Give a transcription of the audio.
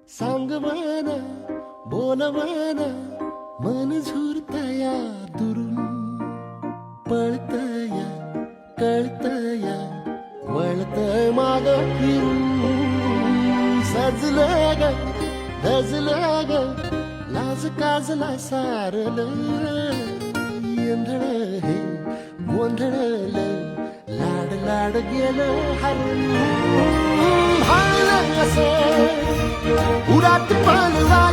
सांग म्हणा बोल म्हणा मन झुरतया दुरून पळतया कळतया वळतय माग फिरून सजलं ग धजलं ग लाज काजला सारल येंधळ हे गोंधळल लाड लाड गेलं हरून भाळलं कसं उरात पाळला